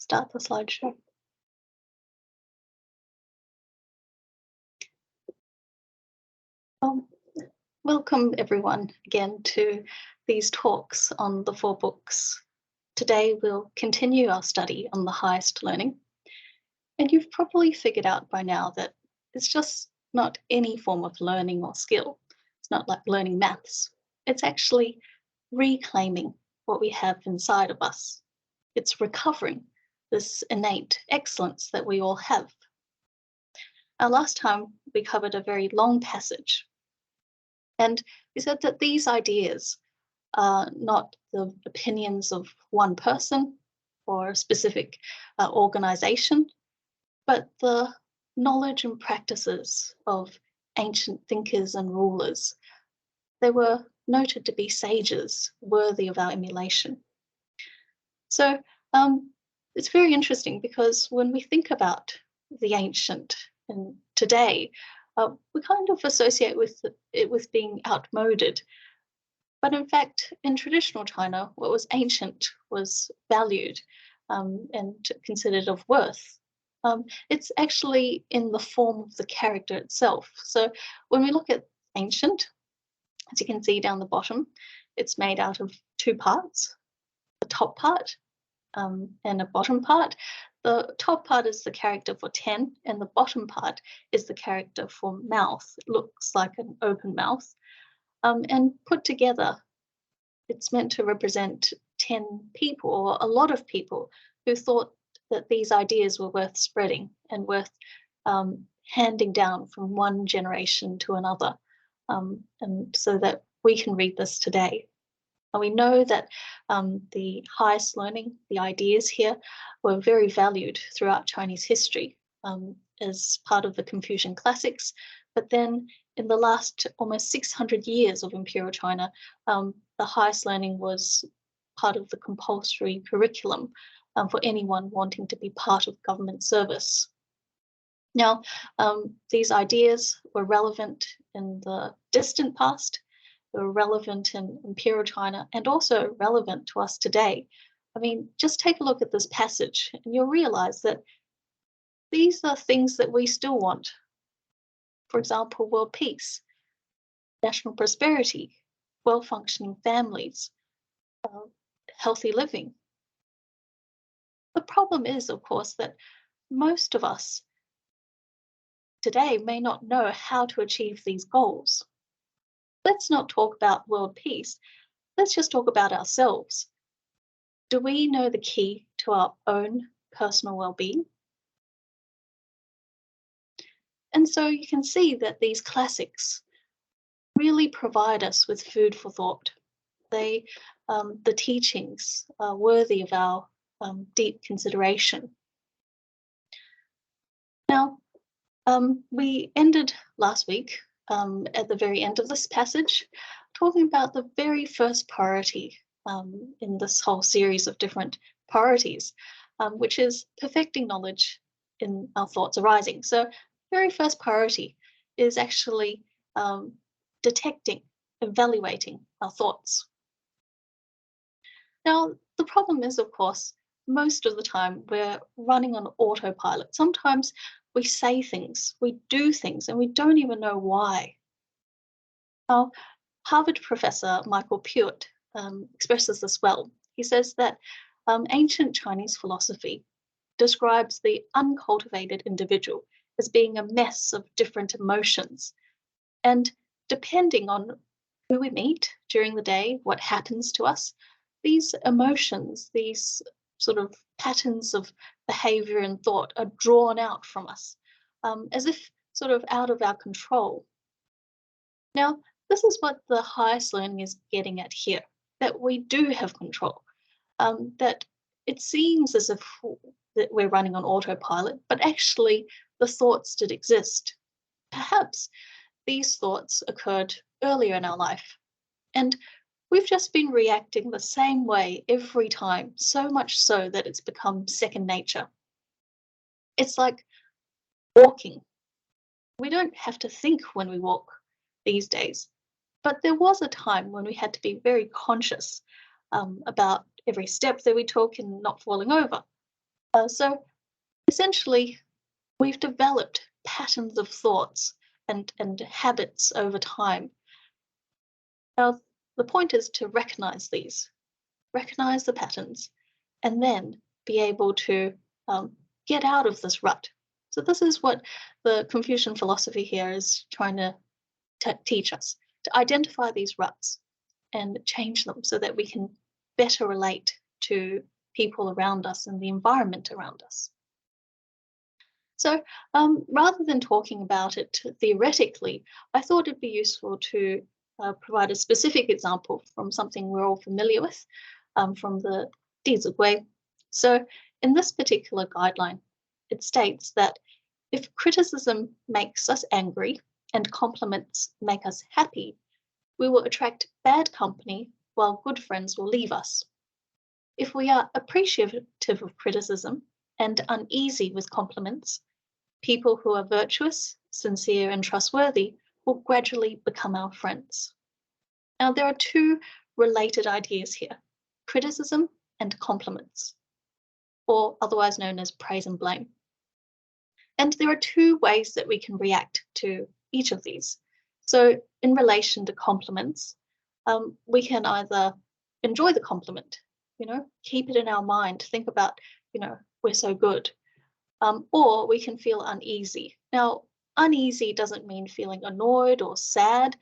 Start the slideshow. Um, Welcome everyone again to these talks on the 4 books. Today we'll continue our study on the highest learning. And you've probably figured out by now that it's just not any form of learning or skill. It's not like learning maths. It's actually reclaiming what we have inside of us. It's recovering this innate excellence that we all have. Last time we covered a very long passage, and we said that these ideas are not the opinions of one person or a specific organization, but the knowledge and practices of ancient thinkers and rulers. They were noted to be sages worthy of our emulation. So it's very interesting because when we think about the ancient and today, we kind of associate it with being outmoded. But in fact, in traditional China, what was ancient was valued and considered of worth. It's actually in the form of the character itself. So when we look at ancient, as you can see down the bottom, it's made out of 2 parts, the top part and a bottom part. The top part is the character for 10, and the bottom part is the character for mouth. It looks like an open mouth. And put together, it's meant to represent 10 people, or a lot of people, who thought that these ideas were worth spreading and worth handing down from one generation to another, and so that we can read this today. And we know that the highest learning, the ideas here, were very valued throughout Chinese history as part of the Confucian classics. But then in the last almost 600 years of Imperial China, the highest learning was part of the compulsory curriculum for anyone wanting to be part of government service. Now, these ideas were relevant in the distant past, they were relevant in Imperial China, and also relevant to us today. I mean, just take a look at this passage and you'll realize that these are things that we still want. For example, world peace, national prosperity, well-functioning families, healthy living. The problem is, of course, that most of us today may not know how to achieve these goals. Let's not talk about world peace. Let's just talk about ourselves. Do we know the key to our own personal well-being? And so you can see that these classics really provide us with food for thought. The teachings are worthy of our deep consideration. Now, we ended last week at the very end of this passage talking about the very first priority in this whole series of different priorities, which is perfecting knowledge in our thoughts arising. So very first priority is actually detecting, evaluating our thoughts. Now, the problem is, of course, most of the time we're running on autopilot. Sometimes we say things, we do things, and we don't even know why. Now, Harvard professor Michael Pruitt expresses this well. He says that ancient Chinese philosophy describes the uncultivated individual as being a mess of different emotions. And depending on who we meet during the day, what happens to us, these emotions, these sort of patterns of behavior and thought are drawn out from us as if sort of out of our control. Now, this is what the highest learning is getting at here, that we do have control, that it seems as if that we're running on autopilot, but actually the thoughts did exist. Perhaps these thoughts occurred earlier in our life, and we've just been reacting the same way every time, so much so that it's become second nature. It's like walking. We don't have to think when we walk these days, but there was a time when we had to be very conscious about every step that we took and not falling over. So essentially, we've developed patterns of thoughts and habits over time. Now, the point is to recognize the patterns, and then be able to get out of this rut. So this is what the Confucian philosophy here is trying to teach us, to identify these ruts and change them so that we can better relate to people around us and the environment around us. So rather than talking about it theoretically, I thought it'd be useful to provide a specific example from something we're all familiar with, from the Dizugui. So in this particular guideline, it states that if criticism makes us angry and compliments make us happy, we will attract bad company while good friends will leave us. If we are appreciative of criticism and uneasy with compliments, people who are virtuous, sincere, and trustworthy will gradually become our friends. Now, there are two related ideas here: criticism and compliments, or otherwise known as praise and blame. And there are two ways that we can react to each of these. So, in relation to compliments, we can either enjoy the compliment, keep it in our mind, think about, we're so good, or we can feel uneasy. Now, uneasy doesn't mean feeling annoyed or sad.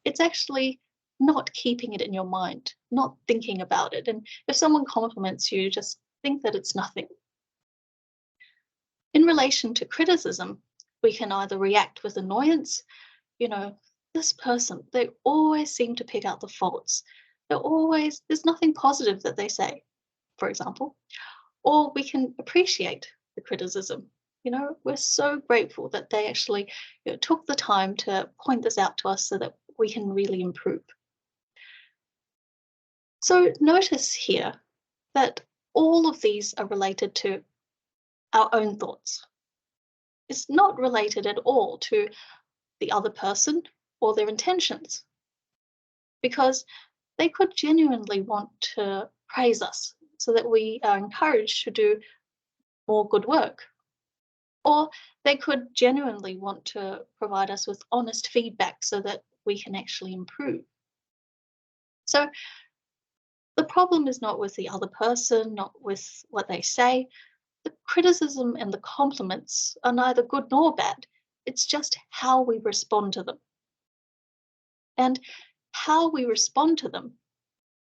It's actually not keeping it in your mind, not thinking about it. And if someone compliments you, just think that it's nothing. In relation to criticism, we can either react with annoyance, this person, they always seem to pick out the faults. There's nothing positive that they say, for example. Or we can appreciate the criticism. We're so grateful that they actually took the time to point this out to us so that we can really improve. So notice here that all of these are related to our own thoughts. It's not related at all to the other person or their intentions, because they could genuinely want to praise us so that we are encouraged to do more good work. Or they could genuinely want to provide us with honest feedback so that we can actually improve. So the problem is not with the other person, not with what they say. The criticism and the compliments are neither good nor bad. It's just how we respond to them. And how we respond to them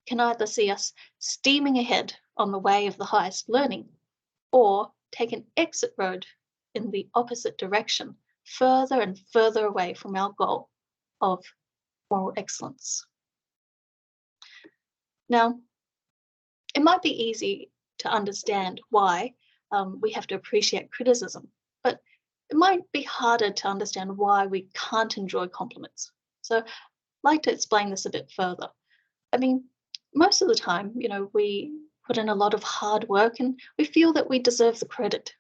can either see us steaming ahead on the way of the highest learning, or take an exit road in the opposite direction, further and further away from our goal of moral excellence. Now, it might be easy to understand why we have to appreciate criticism, but it might be harder to understand why we can't enjoy compliments. So I'd like to explain this a bit further. I mean, most of the time, we put in a lot of hard work and we feel that we deserve the credit.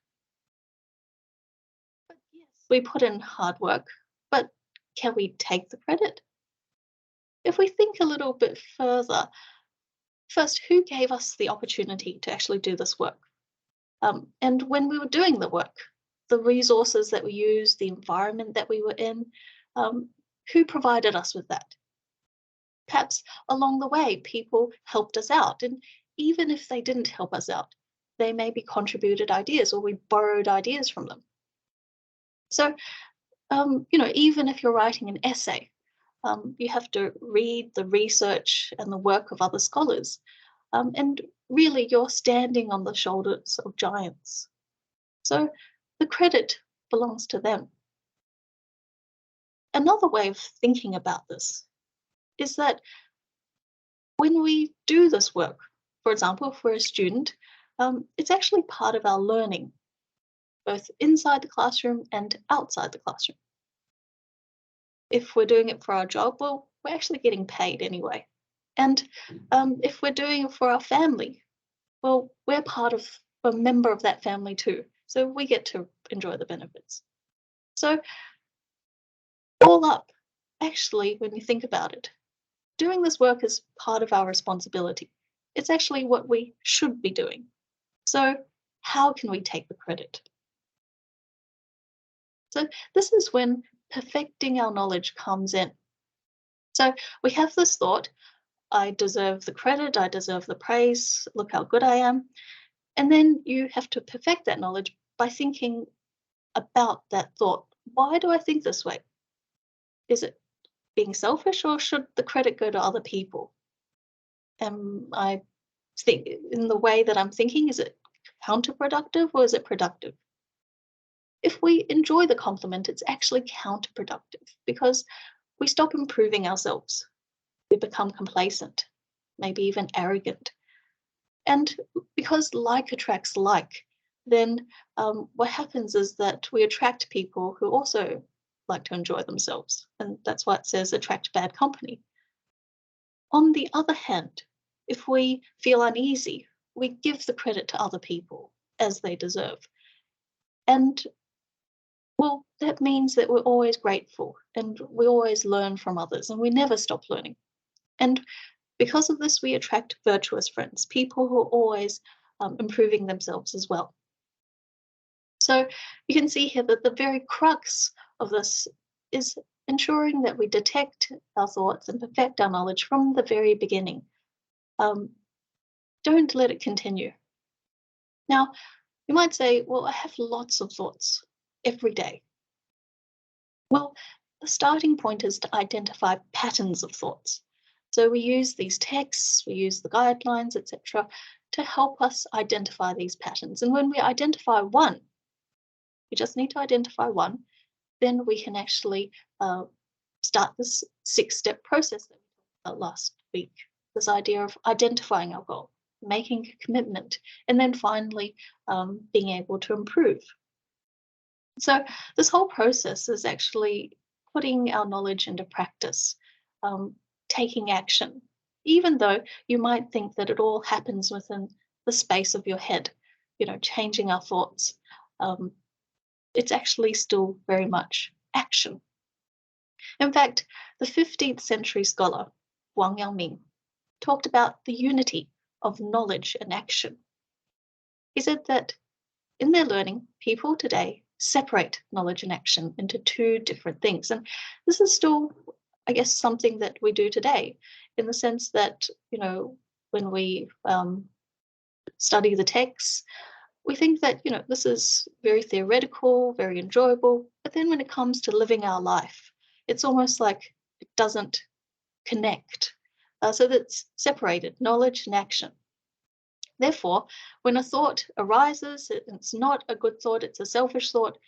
But yes, we put in hard work, but can we take the credit? If we think a little bit further, first, who gave us the opportunity to actually do this work? And when we were doing the work, the resources that we used, the environment that we were in, who provided us with that? Perhaps along the way, people helped us out. And even if they didn't help us out, they maybe contributed ideas or we borrowed ideas from them. So, even if you're writing an essay, you have to read the research and the work of other scholars. And really, you're standing on the shoulders of giants. So the credit belongs to them. Another way of thinking about this is that when we do this work, for example, if we're a student, it's actually part of our learning, both inside the classroom and outside the classroom. If we're doing it for our job, well, we're actually getting paid anyway. And if we're doing it for our family, well, we're a member of that family too. So we get to enjoy the benefits. So all up, actually, when you think about it, doing this work is part of our responsibility. It's actually what we should be doing. So how can we take the credit? So this is when perfecting our knowledge comes in. So we have this thought, I deserve the credit, I deserve the praise, look how good I am. And then you have to perfect that knowledge by thinking about that thought. Why do I think this way? Is it being selfish, or should the credit go to other people? Am I think in the way that I'm thinking, is it counterproductive or is it productive? If we enjoy the compliment, it's actually counterproductive because we stop improving ourselves. We become complacent, maybe even arrogant. And because like attracts like, then what happens is that we attract people who also like to enjoy themselves. And that's why it says attract bad company. On the other hand, if we feel uneasy, we give the credit to other people as they deserve. And well, that means that we're always grateful and we always learn from others and we never stop learning. And because of this, we attract virtuous friends, people who are always improving themselves as well. So you can see here that the very crux of this is ensuring that we detect our thoughts and perfect our knowledge from the very beginning. Don't let it continue. Now, you might say, well, I have lots of thoughts every day. Well, the starting point is to identify patterns of thoughts. So we use these texts, we use the guidelines, etc., to help us identify these patterns. And when we identify one, we just need to identify one, then we can actually start this 6-step process that we talked about last week. This idea of identifying our goal, making a commitment, and then finally being able to improve. So this whole process is actually putting our knowledge into practice, taking action, even though you might think that it all happens within the space of your head, changing our thoughts. It's actually still very much action. In fact, the 15th century scholar, Wang Yangming, talked about the unity of knowledge and action. He said that in their learning, people today separate knowledge and action into two different things. And this is still, I guess, something that we do today in the sense that, when we study the texts, we think that, this is very theoretical, very enjoyable. But then when it comes to living our life, it's almost like it doesn't connect. So that's separated, knowledge and action. Therefore, when a thought arises, it's not a good thought, it's a selfish thought,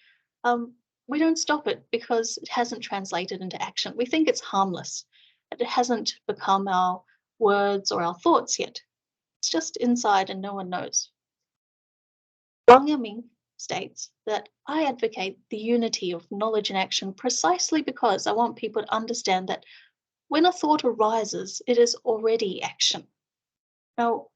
we don't stop it because it hasn't translated into action. We think it's harmless, and it hasn't become our words or our thoughts yet. It's just inside and no one knows. Wang Yaming states that I advocate the unity of knowledge and action precisely because I want people to understand that when a thought arises, it is already action. Now,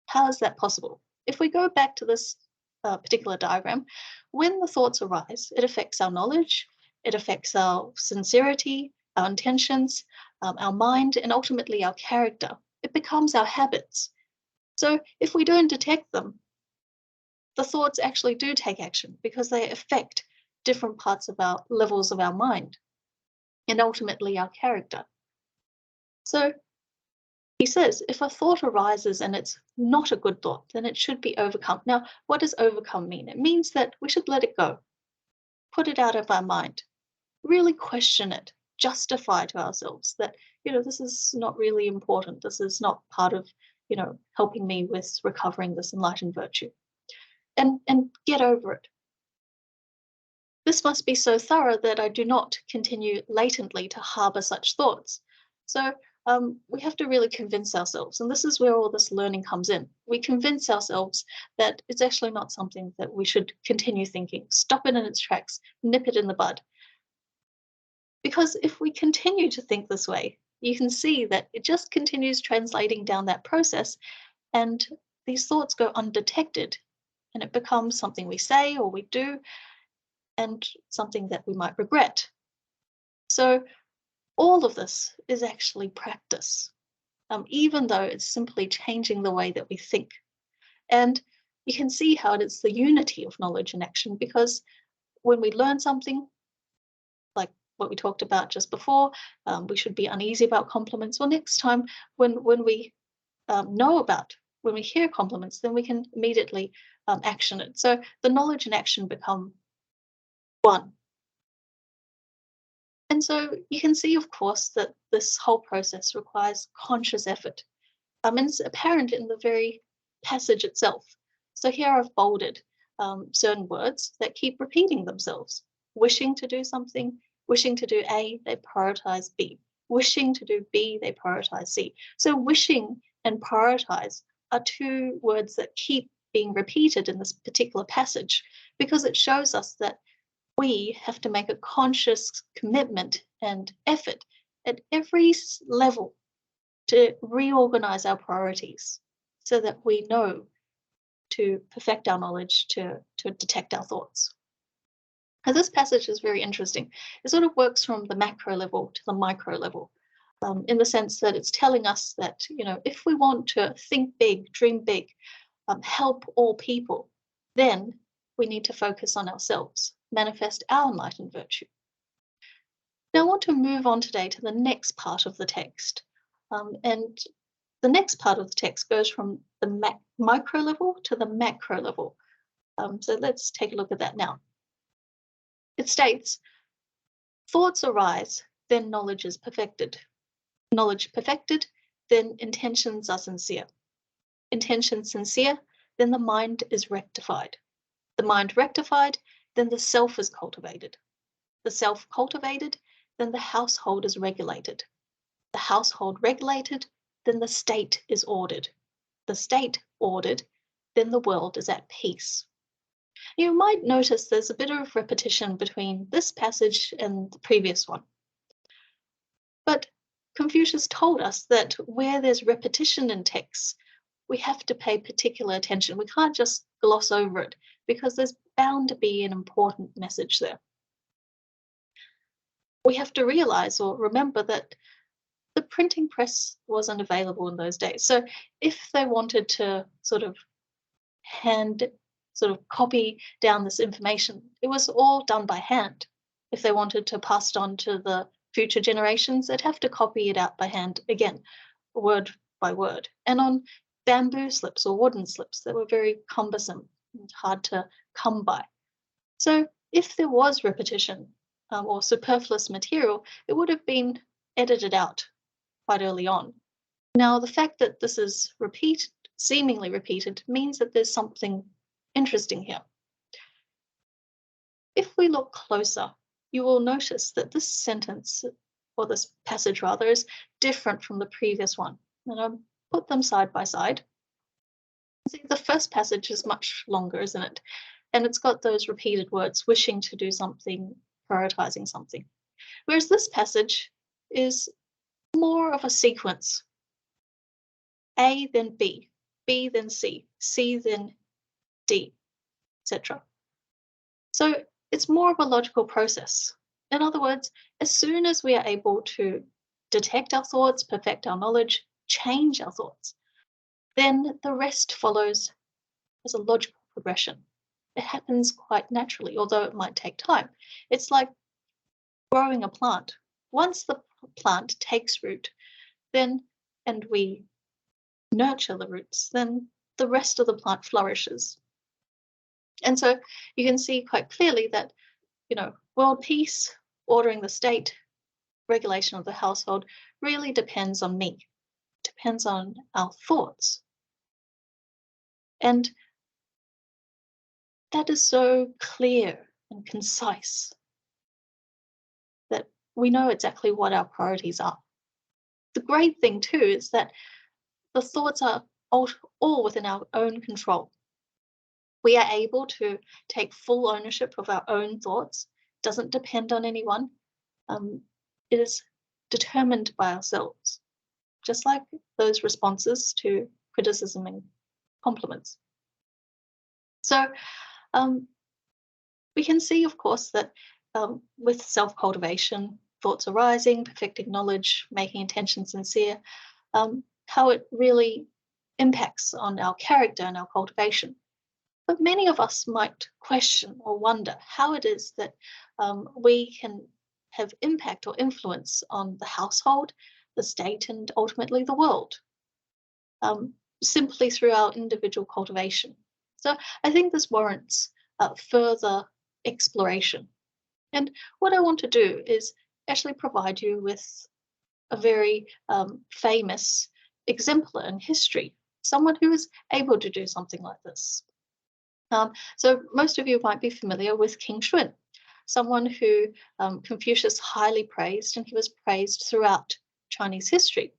how is that possible? If we go back to this particular diagram, when the thoughts arise, it affects our knowledge, it affects our sincerity, our intentions, our mind, and ultimately our character. It becomes our habits. So if we don't detect them, the thoughts actually do take action because they affect different parts of our levels of our mind and ultimately our character. So he says, if a thought arises and it's not a good thought, then it should be overcome. Now, what does overcome mean? It means that we should let it go, put it out of our mind, really question it, justify to ourselves that, this is not really important. This is not part of, helping me with recovering this enlightened virtue. And get over it. This must be so thorough that I do not continue latently to harbor such thoughts. So we have to really convince ourselves, and this is where all this learning comes in. We convince ourselves that it's actually not something that we should continue thinking. Stop it in its tracks, nip it in the bud. Because if we continue to think this way, you can see that it just continues translating down that process, and these thoughts go undetected, and it becomes something we say or we do, and something that we might regret. So all of this is actually practice, even though it's simply changing the way that we think. And, you can see how it is the unity of knowledge and action, because when we learn something, like what we talked about just before, we should be uneasy about compliments. Well, next time when we when we hear compliments, then we can immediately action it. So the knowledge and action become one. And so you can see, of course, that this whole process requires conscious effort. And it's apparent in the very passage itself. So here I've bolded certain words that keep repeating themselves. Wishing to do something, wishing to do A, they prioritize B. Wishing to do B, they prioritize C. So wishing and prioritize are two words that keep being repeated in this particular passage, because it shows us that we have to make a conscious commitment and effort at every level to reorganize our priorities so that we know to perfect our knowledge, to detect our thoughts. Now, this passage is very interesting. It sort of works from the macro level to the micro level, in the sense that it's telling us that, if we want to think big, dream big, help all people, then we need to focus on ourselves, manifest our enlightened virtue. Now, I want to move on today to the next part of the text. And the next part of the text goes from the micro level to the macro level. So let's take a look at that now. It states, thoughts arise, then knowledge is perfected. Knowledge perfected, then intentions are sincere. Intention sincere, then the mind is rectified. The mind rectified, then the self is cultivated. The self cultivated, then the household is regulated. The household regulated, then the state is ordered. The state ordered, then the world is at peace. You might notice there's a bit of repetition between this passage and the previous one. But Confucius told us that where there's repetition in texts, we have to pay particular attention. We can't just gloss over it, because there's bound to be an important message there. We have to realize or remember that the printing press wasn't available in those days. So if they wanted to sort of copy down this information, it was all done by hand. If they wanted to pass it on to the future generations, they'd have to copy it out by hand again, word by word, and on bamboo slips or wooden slips that were very cumbersome and hard to come by. So if there was repetition or superfluous material, it would have been edited out quite early on. Now, the fact that this is seemingly repeated, means that there's something interesting here. If we look closer, you will notice that this sentence, or this passage rather, is different from the previous one. And I'll put them side by side. See, the first passage is much longer, isn't it? And it's got those repeated words, wishing to do something, prioritizing something. Whereas this passage is more of a sequence. A, then B, B, then C, C, then D, etc. So it's more of a logical process. In other words, as soon as we are able to detect our thoughts, perfect our knowledge, change our thoughts, then the rest follows as a logical progression. It happens quite naturally, although it might take time. It's like growing a plant. Once the plant takes root, and we nurture the roots, then the rest of the plant flourishes. And so you can see quite clearly that, world peace, ordering the state, regulation of the household really depends on me, depends on our thoughts. And that is so clear and concise that we know exactly what our priorities are. The great thing too is that the thoughts are all within our own control. We are able to take full ownership of our own thoughts. It doesn't depend on anyone. It is determined by ourselves, just like those responses to criticism and compliments. So we can see, of course, that with self-cultivation, thoughts arising, perfecting knowledge, making intention sincere, how it really impacts on our character and our cultivation. But many of us might question or wonder how it is that we can have impact or influence on the household, the state, and ultimately the world, um, simply through our individual cultivation. So I think this warrants further exploration. And what I want to do is actually provide you with a very famous exemplar in history, someone who was able to do something like this. So most of you might be familiar with King Shun, someone who Confucius highly praised, and he was praised throughout Chinese history.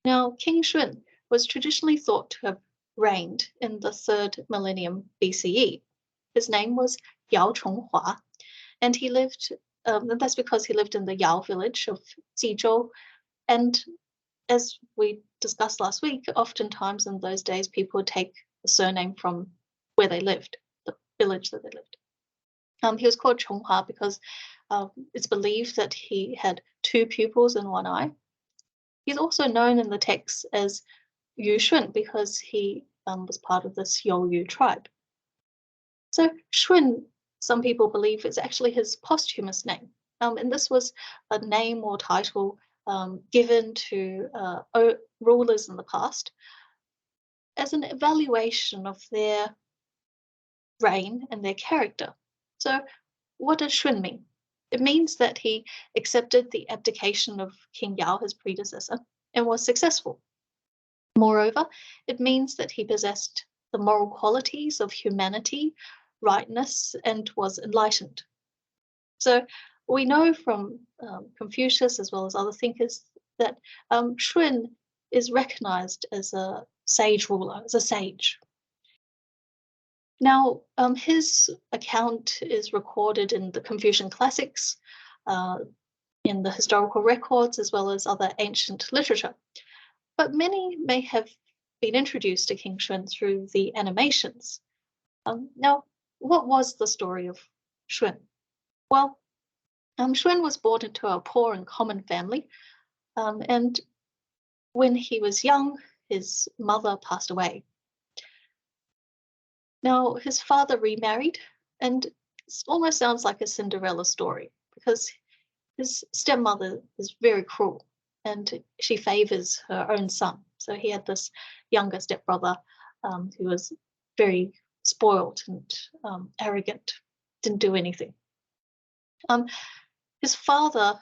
Now, King Shun was traditionally thought to have reigned in the 3rd millennium BCE. His name was Yao Chonghua, and he lived, and that's because he lived in the Yao village of Jizhou. And as we discussed last week, oftentimes in those days, people would take the surname from where they lived, the village that they lived. He was called Chonghua because it's believed that he had 2 pupils in one eye. He's also known in the texts as Yu Shun because he was part of this Youyu tribe. So Shun, some people believe, is actually his posthumous name. And this was a name or title given to rulers in the past as an evaluation of their reign and their character. So what does Shun mean? It means that he accepted the abdication of King Yao, his predecessor, and was successful. Moreover, it means that he possessed the moral qualities of humanity, rightness, and was enlightened. So we know from Confucius as well as other thinkers that Shun is recognized as a sage ruler, as a sage. Now, his account is recorded in the Confucian classics, in the historical records, as well as other ancient literature. But many may have been introduced to King Shun through the animations. Now, what was the story of Shun? Well, Shun was born into a poor and common family, and when he was young, his mother passed away. Now, his father remarried, and it almost sounds like a Cinderella story because his stepmother is very cruel and she favors her own son. So he had this younger stepbrother who was very spoiled and arrogant, didn't do anything. His father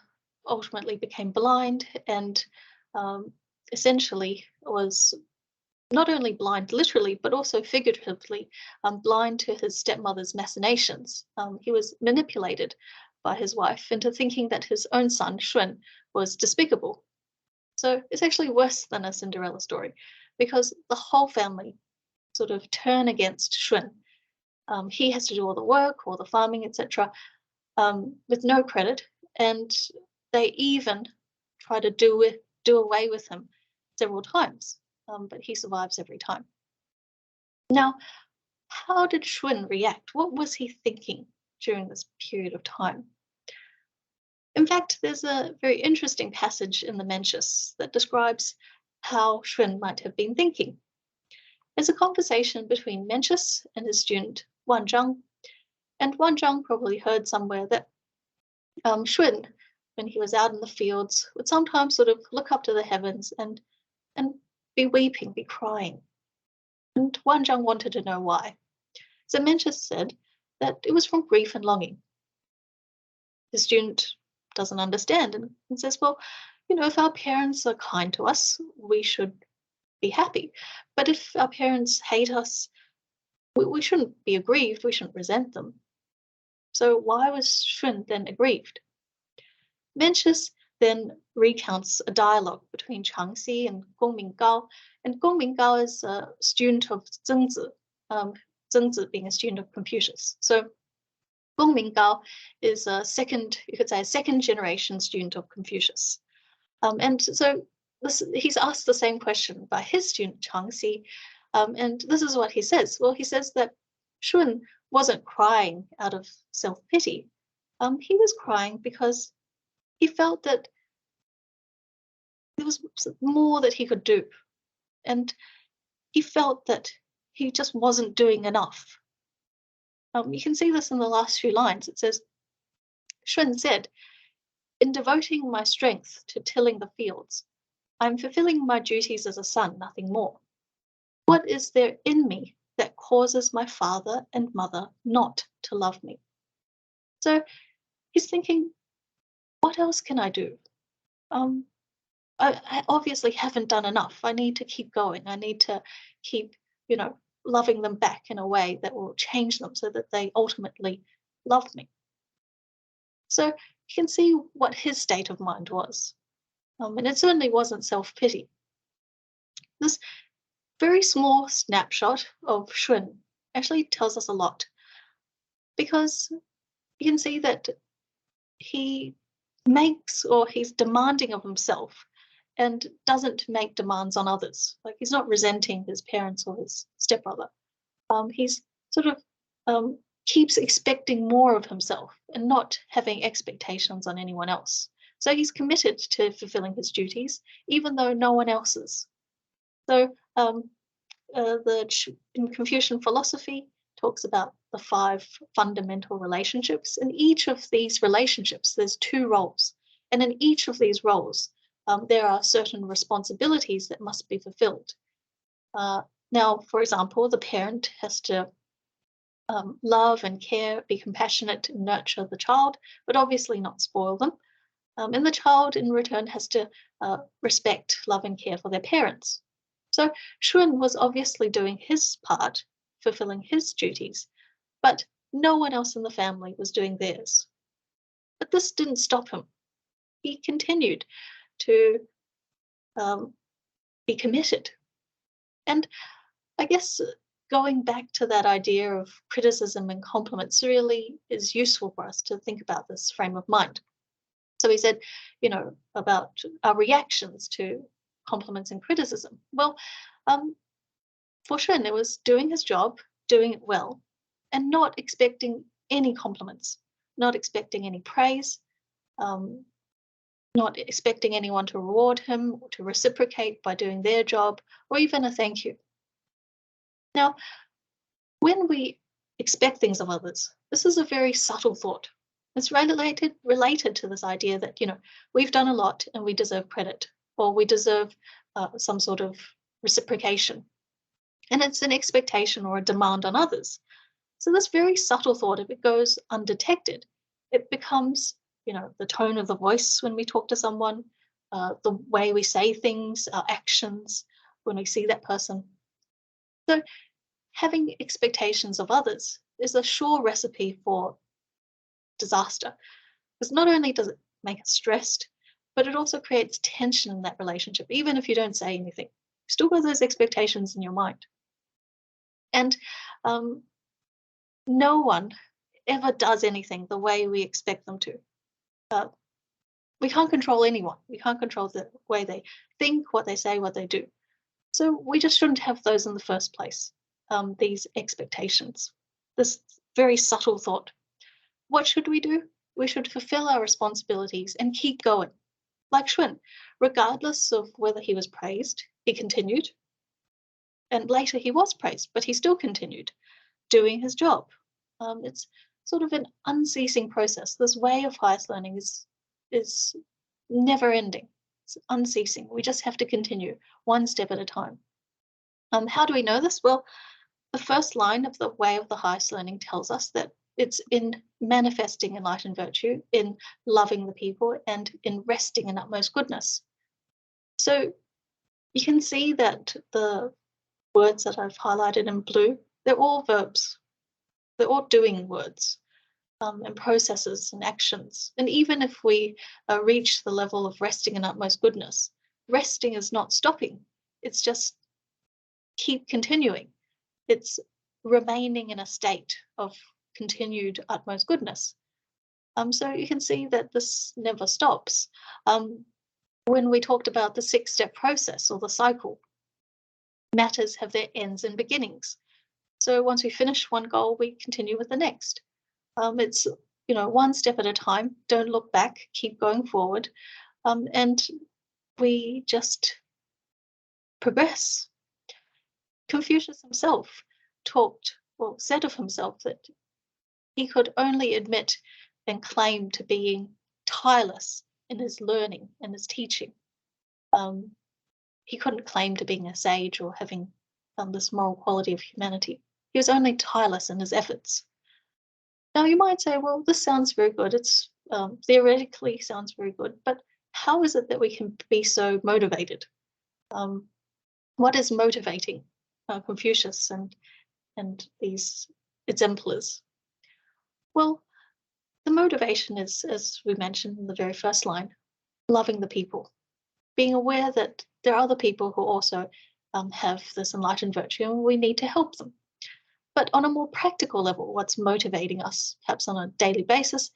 ultimately became blind and essentially was not only blind literally, but also figuratively, blind to his stepmother's machinations. He was manipulated by his wife into thinking that his own son, Shun, was despicable. So it's actually worse than a Cinderella story because the whole family sort of turn against Shun. He has to do all the work, all the farming, etc., with no credit, and they even try to do away with him several times. But he survives every time. Now, how did Shun react? What was he thinking during this period of time? In fact, there's a very interesting passage in the Mencius that describes how Shun might have been thinking. It's a conversation between Mencius and his student Wan Zhang, and Wan Zhang probably heard somewhere that Shun, when he was out in the fields, would sometimes sort of look up to the heavens and be weeping, be crying. And Wan Zhang wanted to know why. So Mencius said that it was from grief and longing. The student doesn't understand and says, well, if our parents are kind to us, we should be happy. But if our parents hate us, we shouldn't be aggrieved, we shouldn't resent them. So why was Shun then aggrieved? Mencius then recounts a dialogue between Changxi and Gong Minggao, and Gong Minggao is a student of Zengzi, Zengzi being a student of Confucius. So Gong Minggao is a second generation student of Confucius. And so he's asked the same question by his student Changxi, and this is what he says. Well, he says that Shun wasn't crying out of self-pity. He was crying because he felt that there was more that he could do. And he felt that he just wasn't doing enough. You can see this in the last few lines. It says, Shun said, "In devoting my strength to tilling the fields, I am fulfilling my duties as a son, nothing more. What is there in me that causes my father and mother not to love me?" So he's thinking, what else can I do? Um, I obviously haven't done enough. I need to keep going. I need to keep, loving them back in a way that will change them so that they ultimately love me. So you can see what his state of mind was. And it certainly wasn't self pity. This very small snapshot of Shun actually tells us a lot because you can see that he makes or he's demanding of himself and doesn't make demands on others. Like he's not resenting his parents or his stepbrother. He's sort of keeps expecting more of himself and not having expectations on anyone else. So he's committed to fulfilling his duties, even though no one else is. So in Confucian philosophy talks about the 5 fundamental relationships. In each of these relationships, there's 2 roles. And in each of these roles, there are certain responsibilities that must be fulfilled. Now, for example, the parent has to love and care, be compassionate, and nurture the child, but obviously not spoil them. And the child, in return, has to respect, love, and care for their parents. So Shun was obviously doing his part, fulfilling his duties, but no one else in the family was doing theirs. But this didn't stop him. He continued to be committed. And I guess going back to that idea of criticism and compliments really is useful for us to think about this frame of mind. So he said, about our reactions to compliments and criticism. Well, for Shun, it was doing his job, doing it well, and not expecting any compliments, not expecting any praise, um, not expecting anyone to reward him or to reciprocate by doing their job, or even a thank you. Now, when we expect things of others, this is a very subtle thought. It's related to this idea that, we've done a lot and we deserve credit, or we deserve some sort of reciprocation. And it's an expectation or a demand on others. So this very subtle thought, if it goes undetected, it becomes, the tone of the voice when we talk to someone, the way we say things, our actions when we see that person. So having expectations of others is a sure recipe for disaster. Because not only does it make us stressed, but it also creates tension in that relationship, even if you don't say anything. You still got those expectations in your mind. And no one ever does anything the way we expect them to. We can't control anyone. We can't control the way they think, what they say, what they do. So we just shouldn't have those in the first place, these expectations, this very subtle thought. What should we do? We should fulfill our responsibilities and keep going. Like Shun, regardless of whether he was praised, he continued. And later he was praised, but he still continued doing his job. It's sort of an unceasing process. This way of highest learning is never ending. It's unceasing. We just have to continue one step at a time. How do we know this? Well, the first line of the way of the highest learning tells us that it's in manifesting enlightened virtue, in loving the people, and in resting in utmost goodness. So you can see that the words that I've highlighted in blue, they're all verbs. They're all doing words and processes and actions. And even if we reach the level of resting in utmost goodness, resting is not stopping. It's just keep continuing. It's remaining in a state of continued utmost goodness. So you can see that this never stops. When we talked about the 6-step process or the cycle, matters have their ends and beginnings. So once we finish one goal, we continue with the next. It's, one step at a time. Don't look back, keep going forward. And we just progress. Confucius himself said of himself that he could only admit and claim to being tireless in his learning and his teaching. Um, he couldn't claim to being a sage or having this moral quality of humanity. He was only tireless in his efforts. Now you might say, well, this sounds very good. It's theoretically sounds very good, but how is it that we can be so motivated? What is motivating Confucius and these exemplars? Well, the motivation is, as we mentioned in the very first line, loving the people, being aware that there are other people who also have this enlightened virtue and we need to help them. But on a more practical level, what's motivating us, perhaps on a daily basis,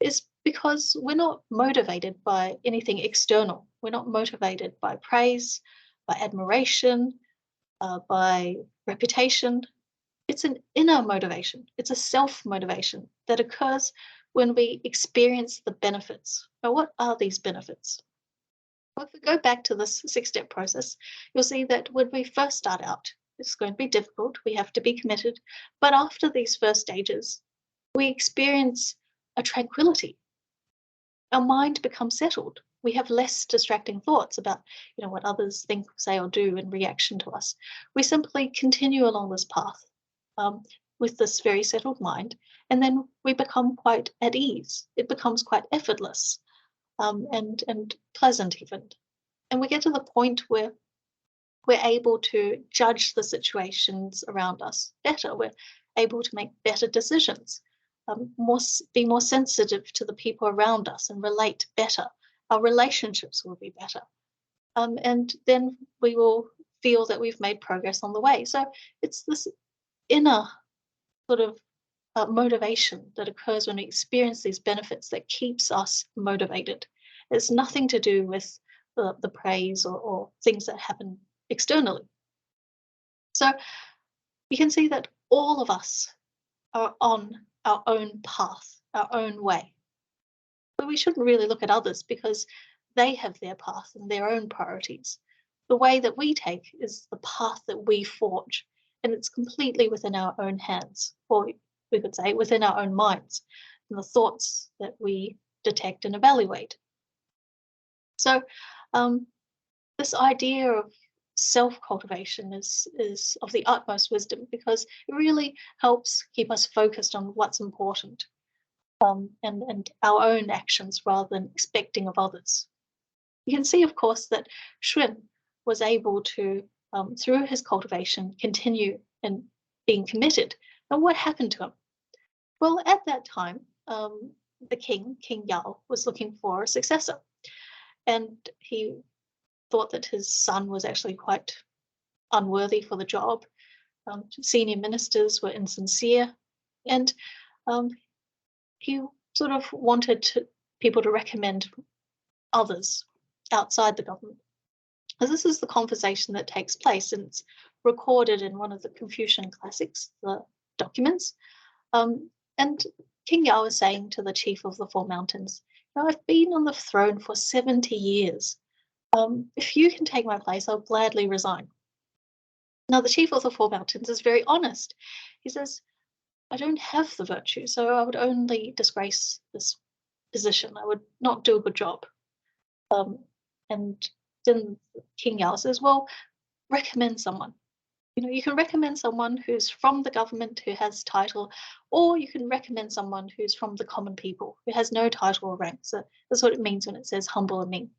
is because we're not motivated by anything external. We're not motivated by praise, by admiration, by reputation. It's an inner motivation. It's a self-motivation that occurs when we experience the benefits. Now, what are these benefits? Well, if we go back to this 6-step process, you'll see that when we first start out, it's going to be difficult. We have to be committed. But after these first stages, we experience a tranquility. Our mind becomes settled. We have less distracting thoughts about, what others think, say, or do in reaction to us. We simply continue along this path with this very settled mind, and then we become quite at ease. It becomes quite effortless and pleasant even. And we get to the point where we're able to judge the situations around us better. We're able to make better decisions, be more sensitive to the people around us and relate better. Our relationships will be better. And then we will feel that we've made progress on the way. So it's this inner sort of motivation that occurs when we experience these benefits that keeps us motivated. It's nothing to do with the praise or things that happen externally. So you can see that all of us are on our own path, our own way. But we shouldn't really look at others because they have their path and their own priorities. The way that we take is the path that we forge, and it's completely within our own hands, or we could say within our own minds, and the thoughts that we detect and evaluate. So this idea of self-cultivation is of the utmost wisdom because it really helps keep us focused on what's important and our own actions rather than expecting of others. You can see, of course, that Shun was able to, through his cultivation, continue in being committed. And what happened to him? Well, at that time, the king, King Yao, was looking for a successor. And he thought that his son was actually quite unworthy for the job. Senior ministers were insincere, and he sort of wanted people to recommend others outside the government. As this is the conversation that takes place, and it's recorded in one of the Confucian classics, the documents. And King Yao is saying to the chief of the Four Mountains, I've been on the throne for 70 years. If you can take my place, I'll gladly resign. Now, the chief of the Four Mountains is very honest. He says, I don't have the virtue, so I would only disgrace this position. I would not do a good job. And then King Yao says, well, recommend someone. You can recommend someone who's from the government, who has title, or you can recommend someone who's from the common people, who has no title or rank. So that's what it means when it says humble and mean.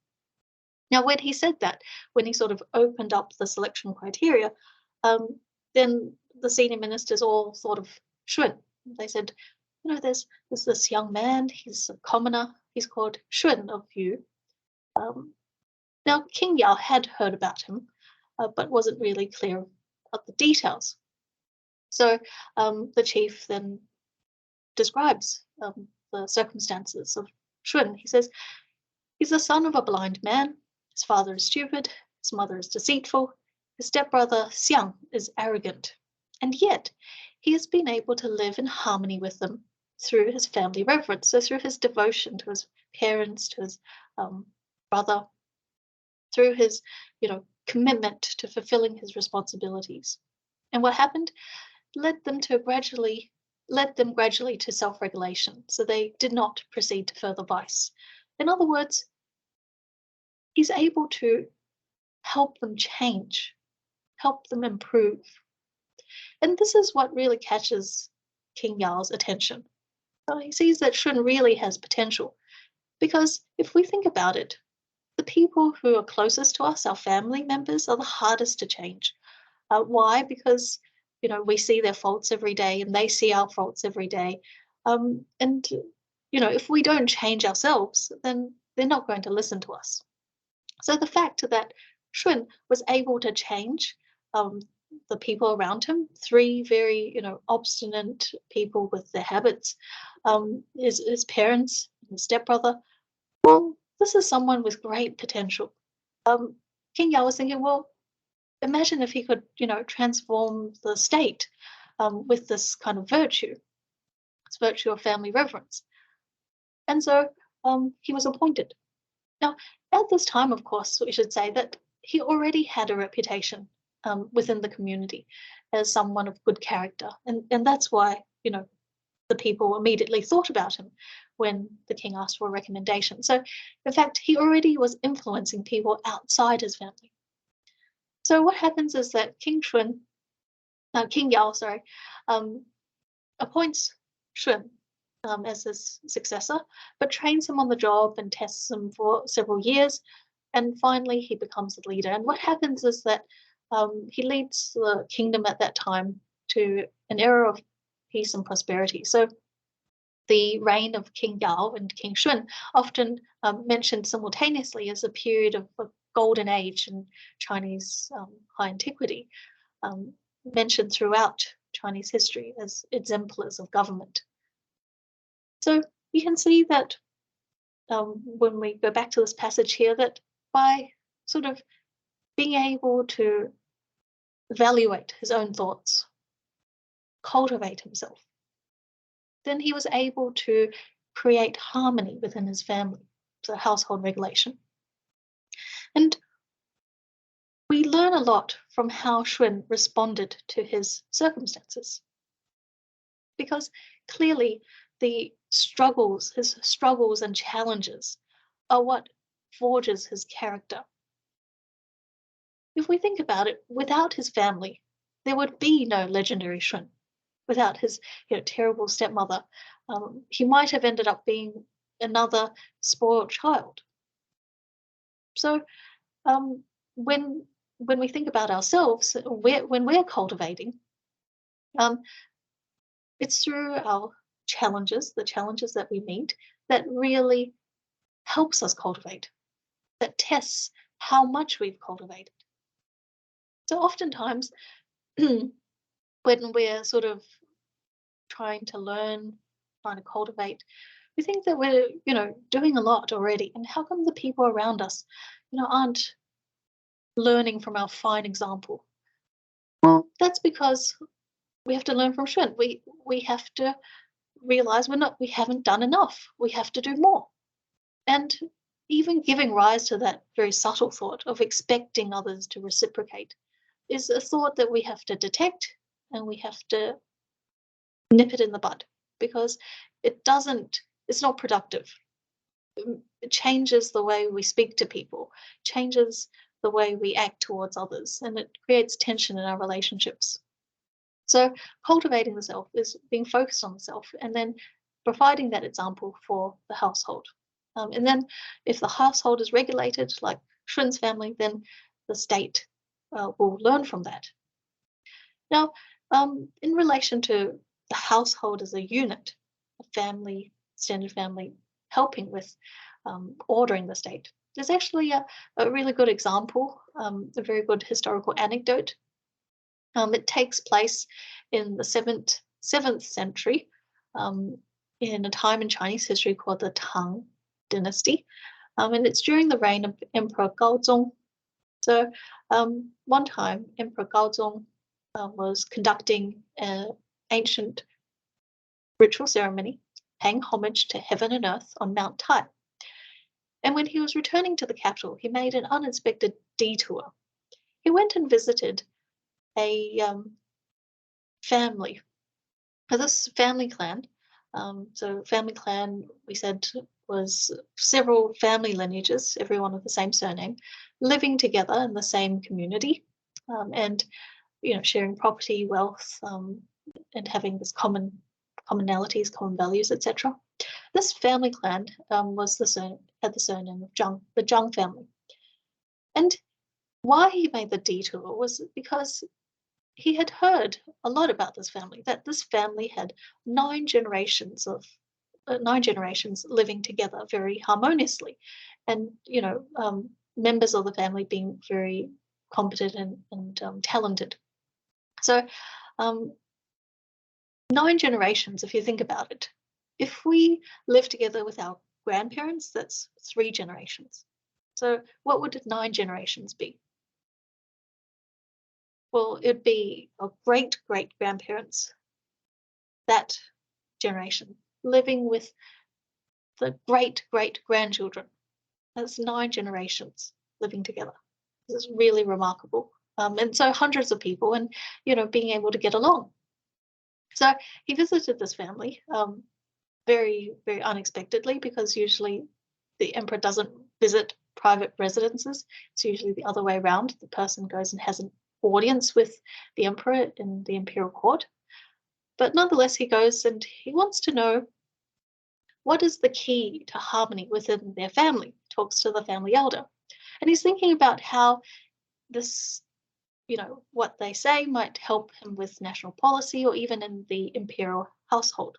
Now, when he said that, when he sort of opened up the selection criteria, then the senior ministers all thought of Shun. They said, there's this young man, he's a commoner, he's called Shun of Yu. Now, King Yao had heard about him, but wasn't really clear of the details. So the chief then describes the circumstances of Shun. He says, he's the son of a blind man. His father is stupid. His mother is deceitful. His stepbrother, Xiang, is arrogant. And yet, he has been able to live in harmony with them through his family reverence, so through his devotion to his parents, to his brother, through his, commitment to fulfilling his responsibilities. And what happened led them gradually to self-regulation. So they did not proceed to further vice. In other words, he's able to help them change, help them improve. And this is what really catches King Yao's attention. So he sees that Shun really has potential. Because if we think about it, the people who are closest to us, our family members, are the hardest to change. Why? Because we see their faults every day, and they see our faults every day. And if we don't change ourselves, then they're not going to listen to us. So the fact that Shun was able to change um, the people around him, three very obstinate people with their habits, his parents, his stepbrother. Well, this is someone with great potential. King Yao was thinking, well, imagine if he could, transform the state with this kind of virtue, this virtue of family reverence. And so he was appointed. Now, at this time, of course, we should say that he already had a reputation within the community as someone of good character. And that's why, the people immediately thought about him when the king asked for a recommendation. So, in fact, he already was influencing people outside his family. So what happens is that King Yao, sorry, um, appoints Shun as his successor, but trains him on the job and tests him for several years, and finally he becomes the leader. And what happens is that he leads the kingdom at that time to an era of peace and prosperity. So the reign of King Yao and King Shun often mentioned simultaneously as a period of a golden age in Chinese high antiquity, mentioned throughout Chinese history as exemplars of government. So you can see that when we go back to this passage here, that by sort of being able to evaluate his own thoughts, cultivate himself, then he was able to create harmony within his family, so household regulation. And we learn a lot from how Shun responded to his circumstances. Because clearly his struggles and challenges are what forges his character. If we think about it, without his family, there would be no legendary Shun. Without his terrible stepmother, he might have ended up being another spoiled child. So when we think about ourselves, when we're cultivating, it's through our challenges, the challenges that we meet, that really helps us cultivate, that tests how much we've cultivated. So oftentimes, when we're sort of trying to learn, trying to cultivate, we think that we're, doing a lot already. And how come the people around us, aren't learning from our fine example? Well, that's because we have to learn from Shun. We have to realize we haven't done enough. We have to do more. And even giving rise to that very subtle thought of expecting others to reciprocate is a thought that we have to detect, and we have to nip it in the bud, because it's not productive. It changes the way we speak to people, changes the way we act towards others, and it creates tension in our relationships. So cultivating the self is being focused on the self, and then providing that example for the household. And then if the household is regulated, like Shun's family, then the state will learn from that. Now, in relation to the household as a unit, a family, extended family, helping with ordering the state, there's actually a really good example, a very good historical anecdote. It takes place in the 7th century, in a time in Chinese history called the Tang Dynasty, and it's during the reign of Emperor Gaozong. So one time, Emperor Gaozong was conducting an ancient ritual ceremony, paying homage to heaven and earth on Mount Tai. And when he was returning to the capital, he made an unexpected detour. He went and visited a family. Now, this family clan, so family clan, we said, was several family lineages, everyone with the same surname, living together in the same community, and sharing property, wealth, and having this commonalities, common values, etc. This family clan had the surname of Zhang, the Zhang family. And why he made the detour was because he had heard a lot about this family, that this family had 9 generations living together very harmoniously, and members of the family being very competent and talented. So 9 generations, if you think about it, if we live together with our grandparents, that's 3 generations. So what would 9 generations be? Well, it'd be our great-great-grandparents, that generation, living with the great-great-grandchildren. That's 9 generations living together. This is really remarkable. And so hundreds of people and, being able to get along. So he visited this family very, very unexpectedly, because usually the emperor doesn't visit private residences. It's usually the other way around. The person goes and has an audience with the emperor in the imperial court. But nonetheless, he goes and he wants to know what is the key to harmony within their family. Talks to the family elder. And he's thinking about how this, what they say might help him with national policy or even in the imperial household.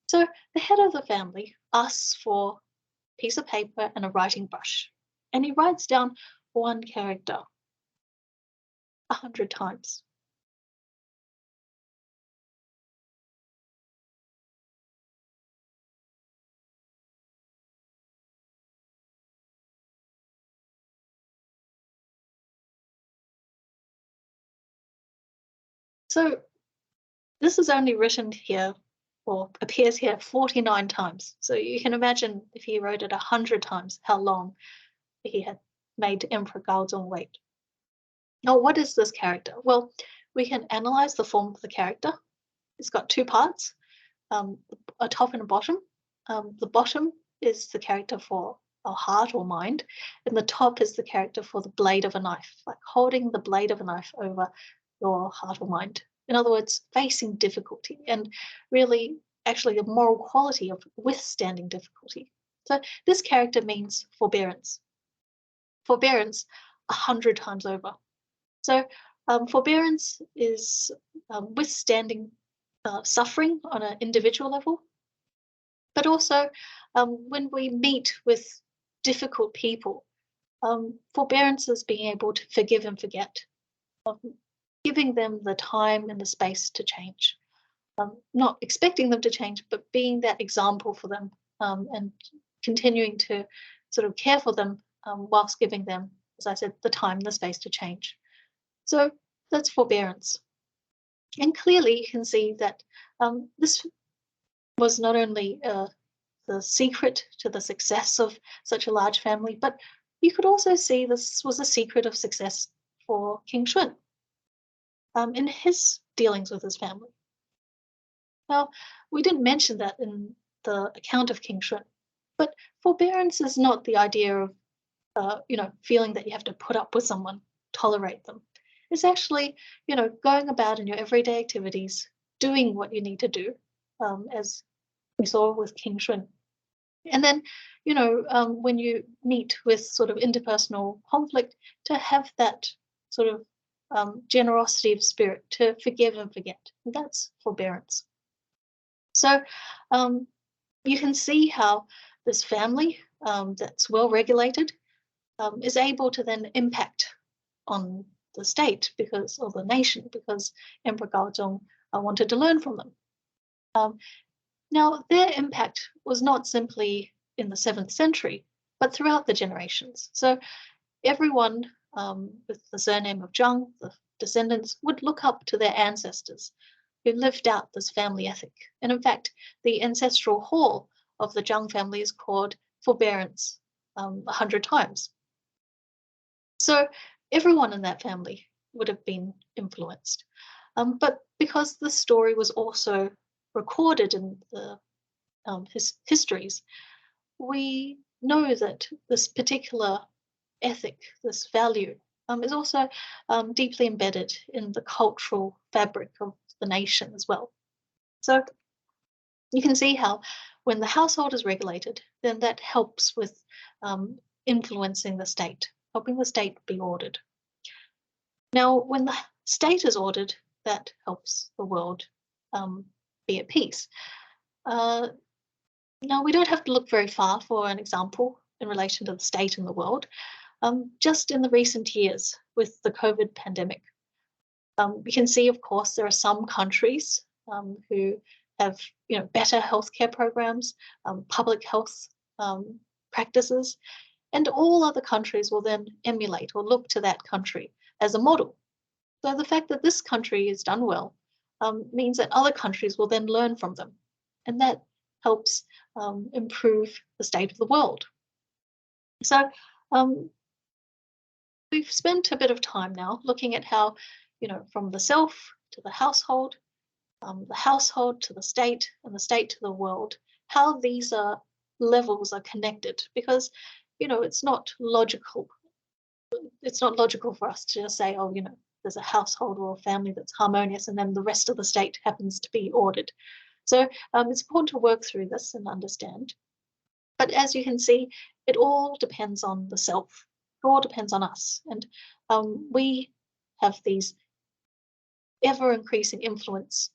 So the head of the family asks for a piece of paper and a writing brush, and he writes down one character 100 times. So this is only written here, or appears here, 49 times. So you can imagine if he wrote it 100 times, how long he had made Emperor Gaozong wait. Now, what is this character? Well, we can analyze the form of the character. It's got 2 parts, a top and a bottom. The bottom is the character for our heart or mind, and the top is the character for the blade of a knife, like holding the blade of a knife over your heart or mind. In other words, facing difficulty and really actually the moral quality of withstanding difficulty. So this character means forbearance. Forbearance 100 times over. So forbearance is withstanding suffering on an individual level, but also when we meet with difficult people, forbearance is being able to forgive and forget, giving them the time and the space to change, not expecting them to change, but being that example for them, and continuing to sort of care for them whilst giving them, as I said, the time, the space to change. So that's forbearance. And clearly you can see that this was not only the secret to the success of such a large family, but you could also see this was a secret of success for King Shun in his dealings with his family. Now, we didn't mention that in the account of King Shun, but forbearance is not the idea of feeling that you have to put up with someone, tolerate them. It's actually, going about in your everyday activities, doing what you need to do, as we saw with King Shun. And then, when you meet with sort of interpersonal conflict, to have that sort of generosity of spirit to forgive and forget. And that's forbearance. So you can see how this family that's well regulated is able to then impact on the state or the nation, because Emperor Gaozong wanted to learn from them. Now, their impact was not simply in the 7th century, but throughout the generations. So everyone with the surname of Zhang, the descendants, would look up to their ancestors who lived out this family ethic. And in fact, the ancestral hall of the Zhang family is called Forbearance 100 times. So everyone in that family would have been influenced. But because the story was also recorded in the histories, we know that this particular ethic, this value, is also deeply embedded in the cultural fabric of the nation as well. So you can see how when the household is regulated, then that helps with influencing the state, helping the state be ordered. Now, when the state is ordered, that helps the world be at peace. Now, we don't have to look very far for an example in relation to the state and the world. Just in the recent years with the COVID pandemic, we can see, of course, there are some countries who have, better healthcare programs, public health practices, and all other countries will then emulate or look to that country as a model. So the fact that this country is done well means that other countries will then learn from them, and that helps improve the state of the world. So we've spent a bit of time now looking at how, from the self to the household to the state, and the state to the world, how these levels are connected, because, it's not logical. It's not logical for us to just say, oh, there's a household or a family that's harmonious, and then the rest of the state happens to be ordered. So it's important to work through this and understand. But as you can see, it all depends on the self. It all depends on us. And we have these ever-increasing influence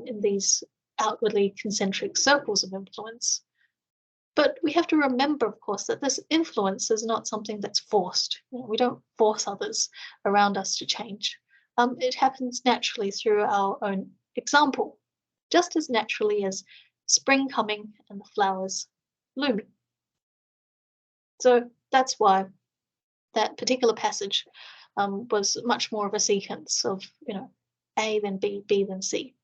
in these outwardly concentric circles of influence. But we have to remember, of course, that this influence is not something that's forced. We don't force others around us to change. It happens naturally through our own example, just as naturally as spring coming and the flowers blooming. So that's why that particular passage was much more of a sequence of, A, then B, B, then C.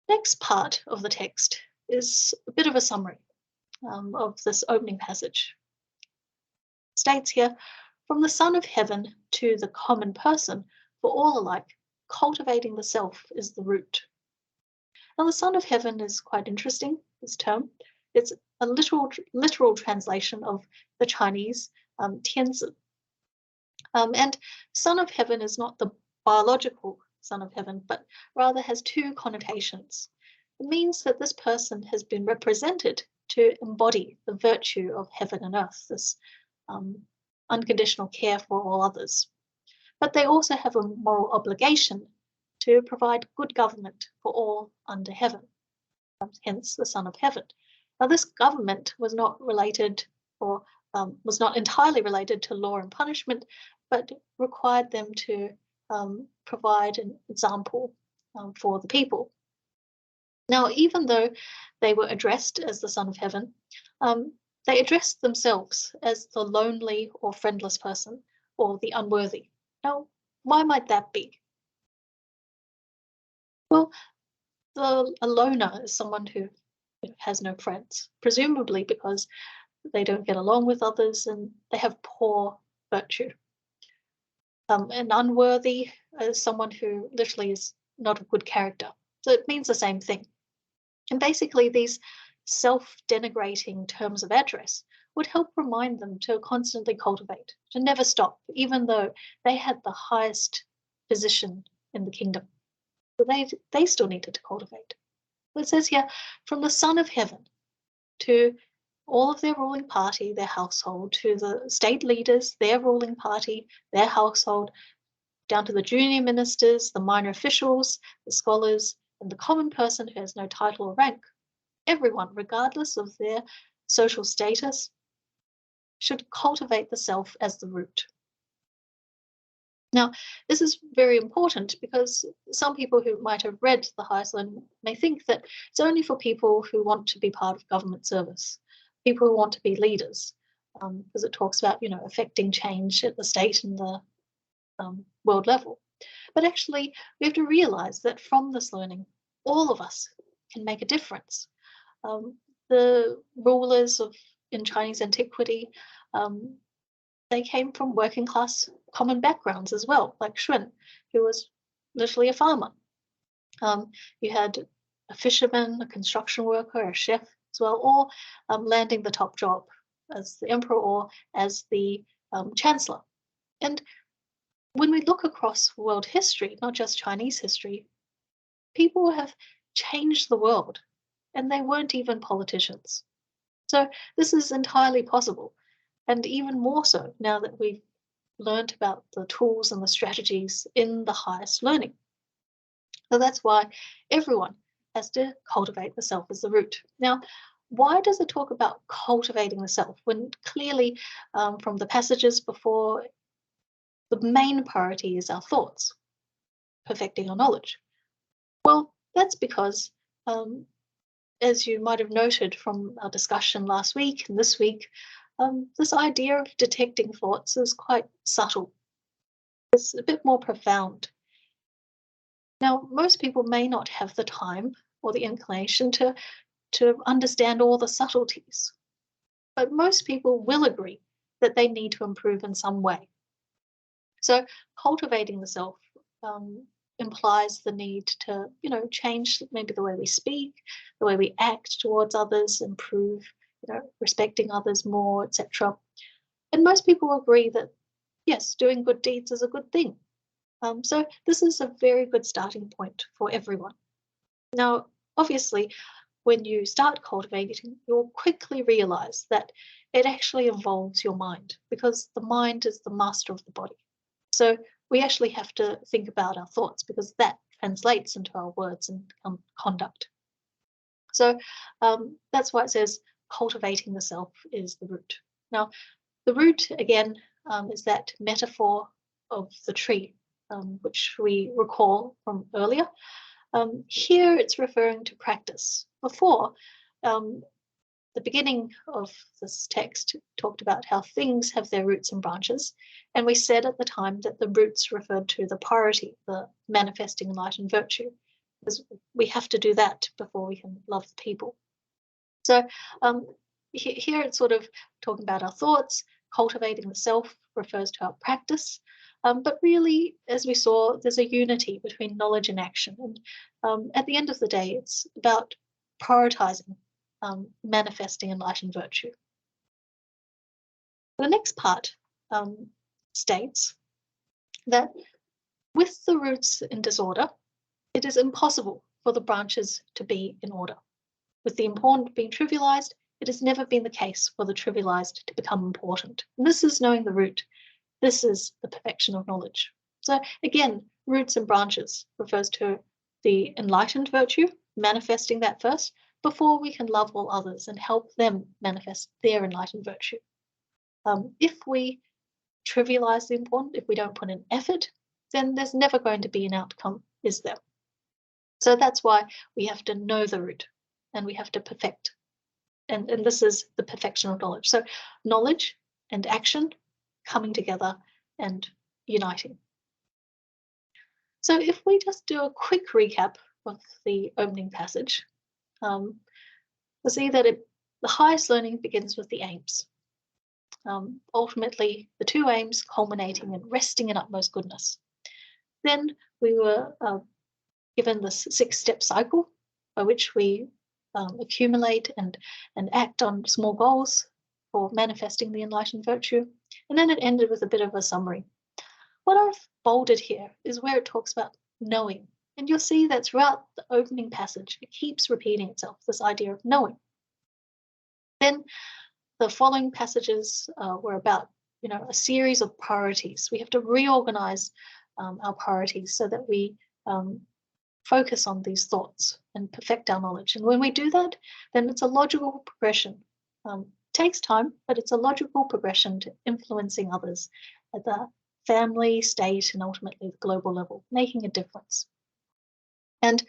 Next part of the text is a bit of a summary of this opening passage. It states here, from the Son of Heaven to the common person, for all alike, cultivating the self is the root. Now, the Son of Heaven is quite interesting, this term. It's a literal translation of the Chinese Tianzi. And Son of Heaven is not the biological Son of Heaven, but rather has two connotations. It means that this person has been represented to embody the virtue of heaven and earth, this unconditional care for all others. But they also have a moral obligation to provide good government for all under heaven, hence the Son of Heaven. Now, this government was not related or was not entirely related to law and punishment, but required them to provide an example for the people. Now, even though they were addressed as the Son of Heaven, they addressed themselves as the lonely or friendless person or the unworthy. Now, why might that be? Well, a loner is someone who has no friends, presumably because they don't get along with others and they have poor virtue. And unworthy is someone who literally is not of good character. So it means the same thing. And basically, these self-denigrating terms of address would help remind them to constantly cultivate, to never stop, even though they had the highest position in the kingdom. So they still needed to cultivate. It says here, from the Son of Heaven to all of their ruling party, their household, to the state leaders, their ruling party, their household, down to the junior ministers, the minor officials, the scholars, and the common person who has no title or rank. Everyone, regardless of their social status, should cultivate the self as the root. Now, this is very important because some people who might have read The Highest Learning may think that it's only for people who want to be part of government service, people who want to be leaders, because it talks about, affecting change at the state and the world level. But actually, we have to realize that from this learning, all of us can make a difference. The rulers in Chinese antiquity, they came from working class common backgrounds as well, like Shun, who was literally a farmer. You had a fisherman, a construction worker, a chef as well, all landing the top job as the emperor or as the chancellor. And when we look across world history, not just Chinese history, people have changed the world, and they weren't even politicians. So this is entirely possible, and even more so now that we've learned about the tools and the strategies in the highest learning. So that's why everyone has to cultivate the self as the root. Now, why does it talk about cultivating the self when clearly from the passages before, the main priority is our thoughts, perfecting our knowledge? Well, that's because, as you might have noted from our discussion last week and this week, this idea of detecting thoughts is quite subtle. It's a bit more profound. Now, most people may not have the time or the inclination to understand all the subtleties, but most people will agree that they need to improve in some way. So cultivating the self implies the need to, change maybe the way we speak, the way we act towards others, improve, respecting others more, etc. And most people agree that, yes, doing good deeds is a good thing. So this is a very good starting point for everyone. Now, obviously, when you start cultivating, you'll quickly realize that it actually involves your mind because the mind is the master of the body. So we actually have to think about our thoughts because that translates into our words and conduct. So that's why it says cultivating the self is the root. Now, the root, again, is that metaphor of the tree, which we recall from earlier. Here it's referring to practice. Before, the beginning of this text talked about how things have their roots and branches, and we said at the time that the roots referred to the priority, the manifesting light and virtue, because we have to do that before we can love the people. So here it's sort of talking about our thoughts. Cultivating the self refers to our practice, but really, as we saw, there's a unity between knowledge and action. And at the end of the day, it's about prioritizing, manifesting enlightened virtue. The next part states that with the roots in disorder, it is impossible for the branches to be in order. With the important being trivialized, it has never been the case for the trivialized to become important. And this is knowing the root. This is the perfection of knowledge. So again, roots and branches refers to the enlightened virtue, manifesting that first, before we can love all others and help them manifest their enlightened virtue. If we trivialize the important, if we don't put in effort, then there's never going to be an outcome, is there? So that's why we have to know the root and we have to perfect. And this is the perfection of knowledge. So knowledge and action coming together and uniting. So if we just do a quick recap of the opening passage, we'll see that the highest learning begins with the aims. Ultimately, the two aims culminating in resting in utmost goodness. Then we were given this 6-step cycle by which we accumulate and act on small goals for manifesting the enlightened virtue. And then it ended with a bit of a summary. What I've bolded here is where it talks about knowing. And you'll see that throughout the opening passage, it keeps repeating itself, this idea of knowing. Then the following passages were about, a series of priorities. We have to reorganize our priorities so that we focus on these thoughts and perfect our knowledge. And when we do that, then it's a logical progression. It takes time, but it's a logical progression to influencing others at the family, state, and ultimately the global level, making a difference. And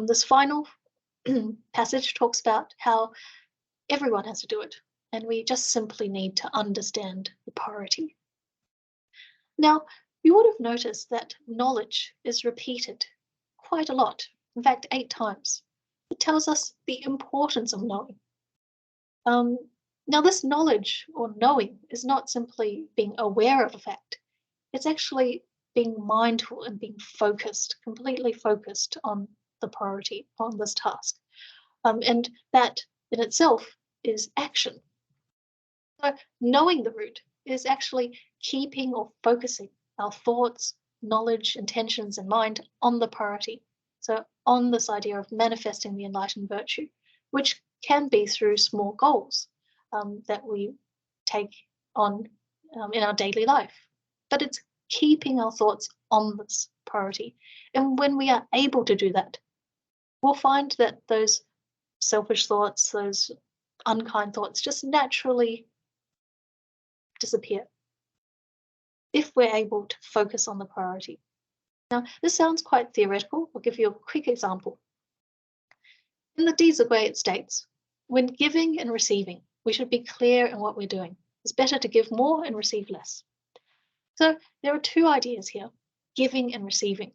this final passage talks about how everyone has to do it, and we just simply need to understand the priority. Now, you would have noticed that knowledge is repeated quite a lot, in fact, 8 times. It tells us the importance of knowing. Now, this knowledge or knowing is not simply being aware of a fact. It's actually being mindful and being focused, completely focused on the priority, on this task. And that in itself is action. So knowing the route is actually keeping or focusing our thoughts, knowledge, intentions, and mind on the priority. So on this idea of manifesting the enlightened virtue, which can be through small goals that we take on in our daily life. But it's keeping our thoughts on this priority. And when we are able to do that, we'll find that those selfish thoughts, those unkind thoughts just naturally disappear if we're able to focus on the priority. Now, this sounds quite theoretical. I'll give you a quick example. In the Deeds of Way, it states, when giving and receiving, we should be clear in what we're doing. It's better to give more and receive less. So there are two ideas here, giving and receiving.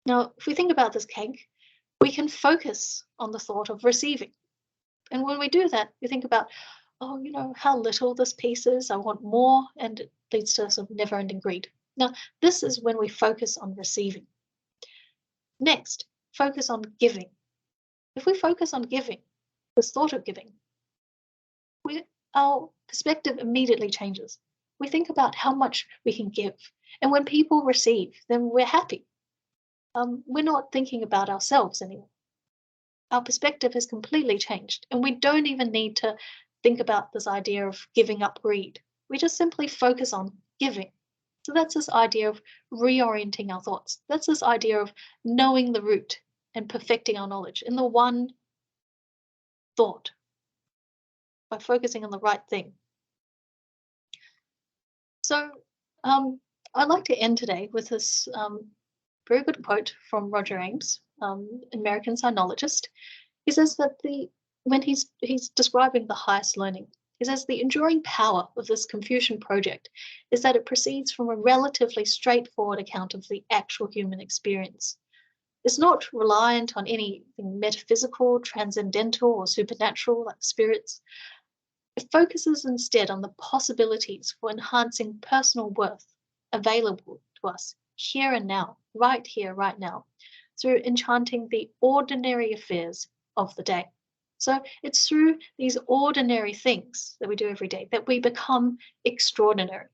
Now, if we think about this cake, we can focus on the thought of receiving. And when we do that, we think about, oh, how little this piece is, I want more, and it leads to sort of never-ending greed. Now, this is when we focus on receiving. Next, focus on giving. If we focus on giving, this thought of giving, our perspective immediately changes. We think about how much we can give. And when people receive, then we're happy. We're not thinking about ourselves anymore. Our perspective has completely changed, and we don't even need to think about this idea of giving up greed. We just simply focus on giving. So that's this idea of reorienting our thoughts. That's this idea of knowing the route and perfecting our knowledge in the one thought by focusing on the right thing. So I'd like to end today with this very good quote from Roger Ames, American sinologist. He says that when he's describing the highest learning, he says the enduring power of this Confucian project is that it proceeds from a relatively straightforward account of the actual human experience. It's not reliant on anything metaphysical, transcendental, or supernatural like spirits. It focuses instead on the possibilities for enhancing personal worth available to us here and now, right here, right now, through enchanting the ordinary affairs of the day. So it's through these ordinary things that we do every day that we become extraordinary.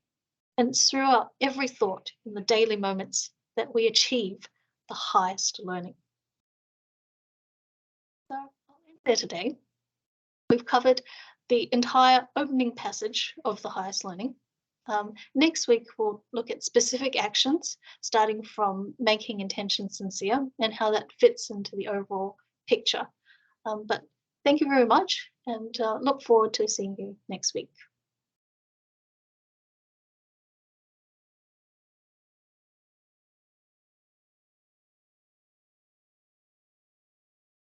And it's through our every thought in the daily moments that we achieve the highest learning. So I'll end there today. We've covered the entire opening passage of the highest learning. Next week, we'll look at specific actions, starting from making intention sincere and how that fits into the overall picture. But thank you very much, and look forward to seeing you next week.